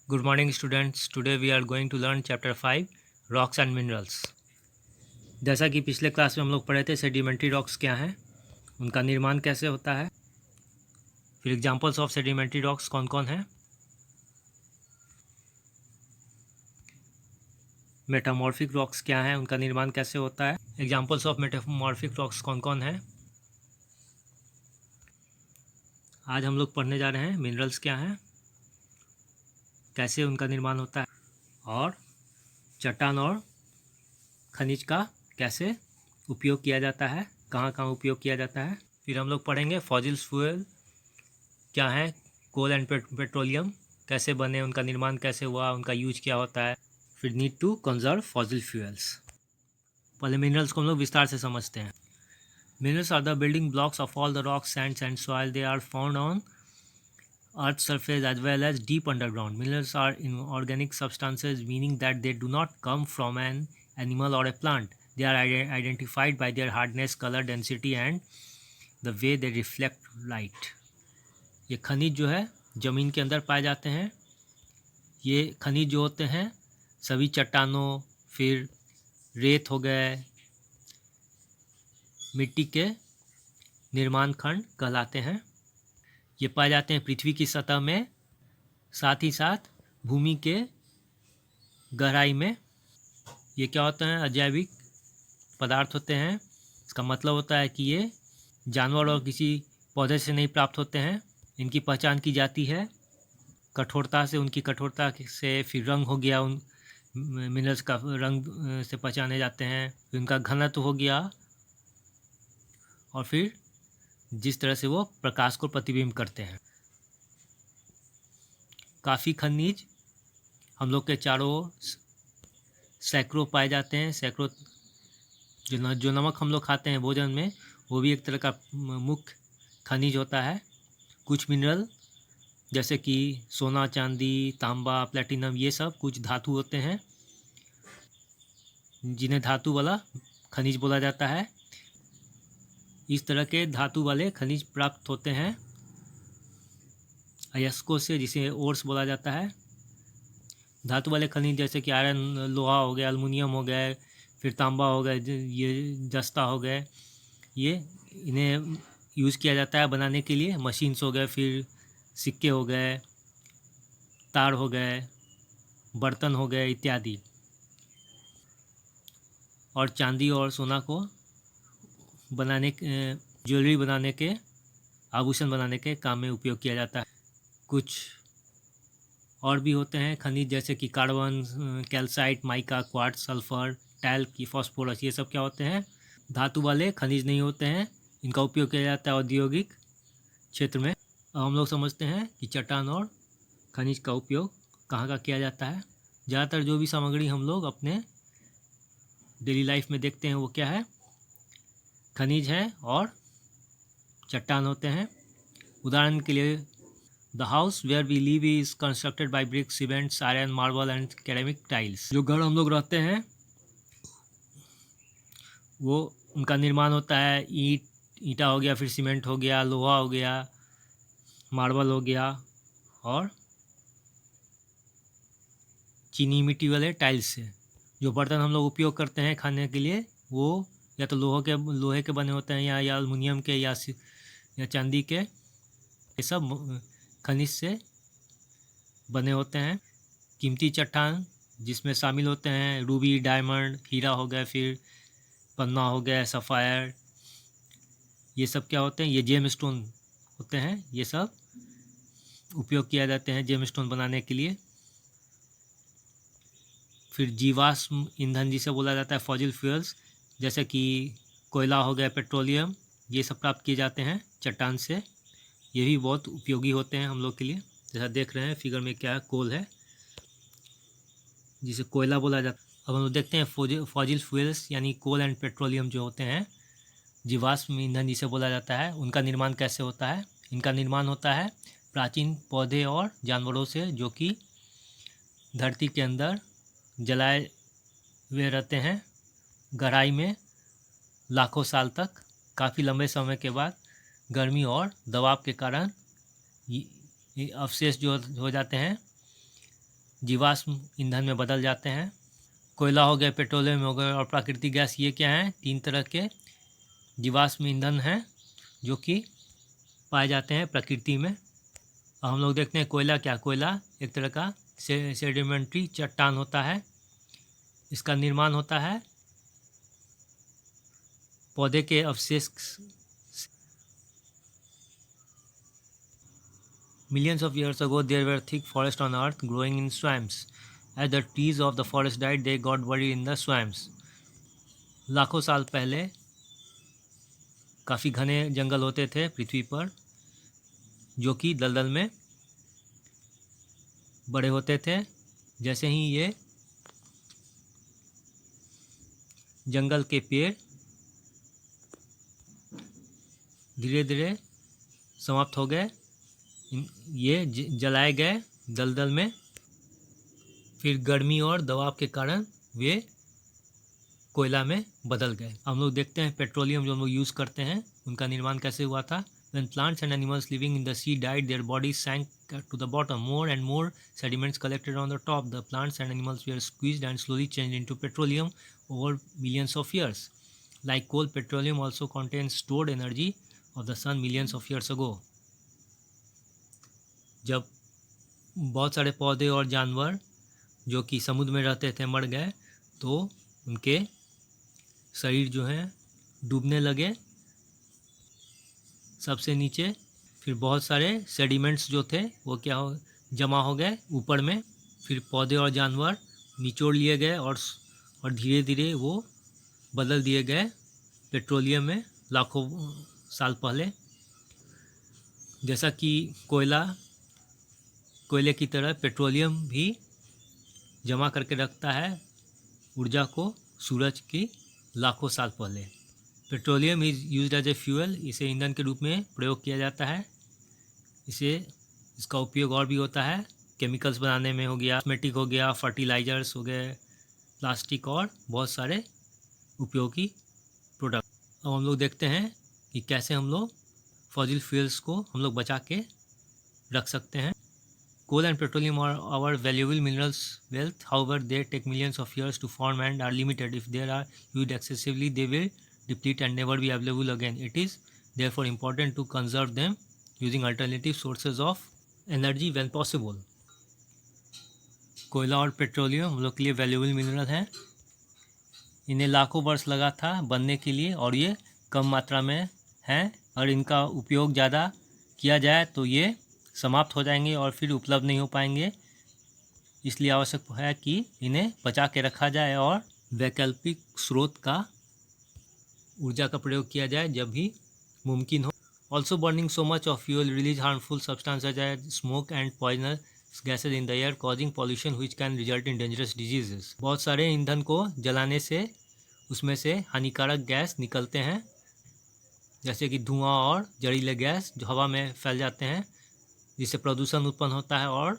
Good morning, students. Today we are going to learn chapter 5 Rocks and Minerals. जैसा कि पिछले class में हम लोग पढ़े थे सेडिमेंट्री रॉक्स क्या हैं, उनका निर्माण कैसे होता है, फिर एग्जांपल्स ऑफ सेडिमेंट्री रॉक्स कौन कौन हैं, मेटामॉर्फिक रॉक्स क्या हैं, उनका निर्माण कैसे होता है, एग्जांपल्स ऑफ मेटामॉर्फिक रॉक्स कौन कौन हैं। आज हम लोग पढ़ने जा रहे हैं मिनरल्स क्या हैं, कैसे उनका निर्माण होता है और चट्टान और खनिज का कैसे उपयोग किया जाता है, कहाँ कहाँ उपयोग किया जाता है। फिर हम लोग पढ़ेंगे फॉसिल्स फ्यूल क्या है, कोल एंड पेट्रोलियम कैसे बने, उनका निर्माण कैसे हुआ, उनका यूज क्या होता है। फिर need to conserve fossil fuels. पहले मिनरल्स को हम लोग विस्तार से समझते हैं। Minerals are the building blocks of all the rocks, sands and soil. They are found on earth's surface as well as deep underground. Minerals are inorganic substances, meaning that they do not come from an animal or a plant. They are identified by their hardness, color, density and the way they reflect light. ये खनिज जो है ज़मीन के अंदर पाए जाते हैं। ये खनिज जो होते हैं सभी चट्टानों, फिर रेत हो गए, मिट्टी के निर्माण खंड कहलाते हैं। ये पाए जाते हैं पृथ्वी की सतह में, साथ ही साथ भूमि के गहराई में। ये क्या होते हैं, अजैविक पदार्थ होते हैं। इसका मतलब होता है कि ये जानवर और किसी पौधे से नहीं प्राप्त होते हैं। इनकी पहचान की जाती है कठोरता से, उनकी कठोरता से। फिर रंग हो गया, उन मिनरल्स का रंग से पहचाने जाते हैं। फिर उनका घनत्व हो गया, और फिर जिस तरह से वो प्रकाश को प्रतिबिंब करते हैं। काफ़ी खनिज हम लोग के चारों सैकड़ों पाए जाते हैं। सैकड़ों जो नमक हम लोग खाते हैं भोजन में, वो भी एक तरह का मुख्य खनिज होता है। कुछ मिनरल जैसे कि सोना, चांदी, तांबा, प्लेटिनम, ये सब कुछ धातु होते हैं जिन्हें धातु वाला खनिज बोला जाता है। इस तरह के धातु वाले खनिज प्राप्त होते हैं अयस्कों से, जिसे ओर्स बोला जाता है। धातु वाले खनिज जैसे कि आयरन, लोहा हो गया, एल्युमिनियम हो गए, फिर तांबा हो गया, ये जस्ता हो गए। ये इन्हें यूज़ किया जाता है बनाने के लिए। मशीन्स हो गए, फिर सिक्के हो गए, तार हो गए, बर्तन हो गए इत्यादि। और चांदी और सोना को बनाने, ज्वेलरी बनाने के, आभूषण बनाने के काम में उपयोग किया जाता है। कुछ और भी होते हैं खनिज जैसे कि carbon, calcite, mica, quartz, sulphur, talc, phosphorus. ये सब क्या होते हैं, धातु वाले खनिज नहीं होते हैं। इनका उपयोग किया जाता है औद्योगिक क्षेत्र में। अब हम लोग समझते हैं कि चट्टान और खनिज का उपयोग कहाँ का किया जाता है। ज़्यादातर जो भी सामग्री हम लोग अपने डेली लाइफ में देखते हैं वो क्या है, खनिज है और चट्टान होते हैं। उदाहरण के लिए the house where we live is constructed by bricks, cements, iron, marble and ceramic tiles. जो घर हम लोग रहते हैं वो उनका निर्माण होता है ईंटा हो गया, फिर सीमेंट हो गया, लोहा हो गया, मार्बल हो गया और चीनी मिट्टी वाले टाइल्स से। जो बर्तन हम लोग उपयोग करते हैं खाने के लिए वो या तो लोहे के बने होते हैं, या एल्युमिनियम के, या चांदी के। ये सब खनिज से बने होते हैं। कीमती चट्टान जिसमें शामिल होते हैं रूबी, डायमंड, हीरा हो गया, फिर पन्ना हो गया, सफ़ायर। ये सब क्या होते हैं, ये जेम स्टोन होते हैं। ये सब उपयोग किया जाते हैं जेम स्टोन बनाने के लिए। फिर जीवाश्म ईंधन जिसे बोला जाता है फॉसिल फ्यूल्स, जैसे कि कोयला हो गया, पेट्रोलियम, ये सब प्राप्त किए जाते हैं चट्टान से। ये भी बहुत उपयोगी होते हैं हम लोग के लिए। जैसा देख रहे हैं फिगर में क्या है, कोल है जिसे कोयला बोला जाता है। अब हम लोग देखते हैं फॉसिल फ्यूल्स यानी कोल एंड पेट्रोलियम जो होते हैं, जीवाश्म ईंधन जिसे बोला जाता है, उनका निर्माण कैसे होता है। इनका निर्माण होता है प्राचीन पौधे और जानवरों से, जो कि धरती के अंदर जलाए हुए रहते हैं गहराई में लाखों साल तक। काफ़ी लंबे समय के बाद गर्मी और दबाव के कारण ये अवशेष जो हो जाते हैं जीवाश्म ईंधन में बदल जाते हैं। कोयला हो गया, पेट्रोलियम हो गया और प्राकृतिक गैस, ये क्या हैं? 3 तरह के जीवाश्म ईंधन हैं जो कि पाए जाते हैं प्रकृति में। अब हम लोग देखते हैं कोयला क्या। कोयला एक तरह का सेडिमेंट्री चट्टान होता है। इसका निर्माण होता है पौधे के अवशेष। Millions of years ago, there were thick forests on earth growing in swamps. As the trees of the forest died, they got buried in the swamps. लाखों साल पहले काफ़ी घने जंगल होते थे पृथ्वी पर, जो कि दलदल में बड़े होते थे। जैसे ही ये जंगल के पेड़ धीरे धीरे समाप्त हो गए, ये जलाए गए दलदल में। फिर गर्मी और दबाव के कारण वे कोयला में बदल गए। हम लोग देखते हैं पेट्रोलियम जो हम लोग यूज़ करते हैं, उनका निर्माण कैसे हुआ था। When plants and animals living in the sea died, their bodies sank to the bottom. More and more sediments collected on the top. The plants and animals were squeezed and slowly changed into petroleum over millions of years. Like coal, petroleum also contains stored energy of the sun millions of years ago. जब बहुत सारे पौधे और जानवर जो कि समुद्र में रहते थे मर गए, तो उनके शरीर जो हैं डूबने लगे सबसे नीचे। फिर बहुत सारे सेडिमेंट्स जो थे वो क्या हो जमा हो गए ऊपर में। फिर पौधे और जानवर निचोड़ लिए गए और धीरे धीरे वो बदल दिए गए पेट्रोलियम में लाखों साल पहले। जैसा कि कोयले की तरह पेट्रोलियम भी जमा करके रखता है ऊर्जा को सूरज की लाखों साल पहले। Petroleum is used as a fuel. इसे ईंधन के रूप में प्रयोग किया जाता है। इसका उपयोग और भी होता है, केमिकल्स बनाने में हो गया, कॉस्मेटिक हो गया, फर्टिलाइजर्स हो गए, प्लास्टिक और बहुत सारे उपयोगी प्रोडक्ट। अब हम लोग देखते हैं कि कैसे हम लोग फॉसिल फ्यूल्स को हम लोग बचा के रख सकते हैं। Coal and petroleum are our valuable minerals wealth. However, they take millions of years to form and are limited. If they are used excessively, they will deplete and never be available again. It is therefore important to conserve them using alternative sources of energy when possible. कोयला और petroleum हम लोग के लिए valuable mineral हैं। इन्हें लाखों वर्ष लगा था बनने के लिए और ये कम मात्रा में हैं। और इनका उपयोग ज़्यादा किया जाए तो ये समाप्त हो जाएंगे और फिर उपलब्ध नहीं हो पाएंगे। इसलिए आवश्यक है कि इन्हें बचा के रखा जाए और वैकल्पिक स्रोत का ऊर्जा का प्रयोग किया जाए जब भी मुमकिन हो। Also burning so much of fuel release harmful substances as smoke and poisonous gases in the air causing pollution which can result in dangerous diseases. बहुत सारे ईंधन को जलाने से उसमें से हानिकारक गैस निकलते हैं, जैसे कि धुआं और जहरीले गैस जो हवा में फैल जाते हैं, जिससे प्रदूषण उत्पन्न होता है और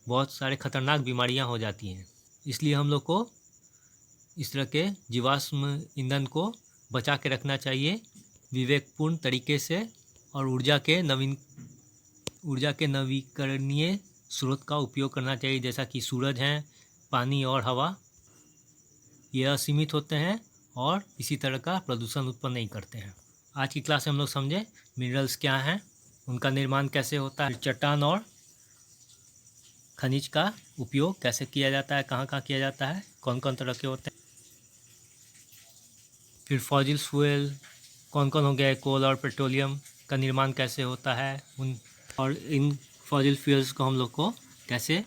बहुत सारे खतरनाक बीमारियां हो जाती हैं। इसलिए हम लोग को इस तरह के जीवाश्म ईंधन को बचा के रखना चाहिए विवेकपूर्ण तरीके से और ऊर्जा के नवीकरणीय स्रोत का उपयोग करना चाहिए, जैसा कि सूरज हैं, पानी और हवा। ये असीमित होते हैं और इसी तरह का प्रदूषण उत्पन्न नहीं करते हैं। आज की क्लास में हम लोग समझे मिनरल्स क्या हैं, उनका निर्माण कैसे होता है, चट्टान और खनिज का उपयोग कैसे किया जाता है, कहाँ कहाँ किया जाता है, कौन कौन तरह के होते हैं। फिर फॉसिल फ्यूल कौन कौन हो गया, कोल और पेट्रोलियम का निर्माण कैसे होता है, और इन फॉसिल फ्यूल्स को हम लोग को कैसे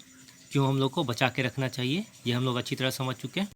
क्यों हम लोग को बचा के रखना चाहिए, ये हम लोग अच्छी तरह समझ चुके हैं।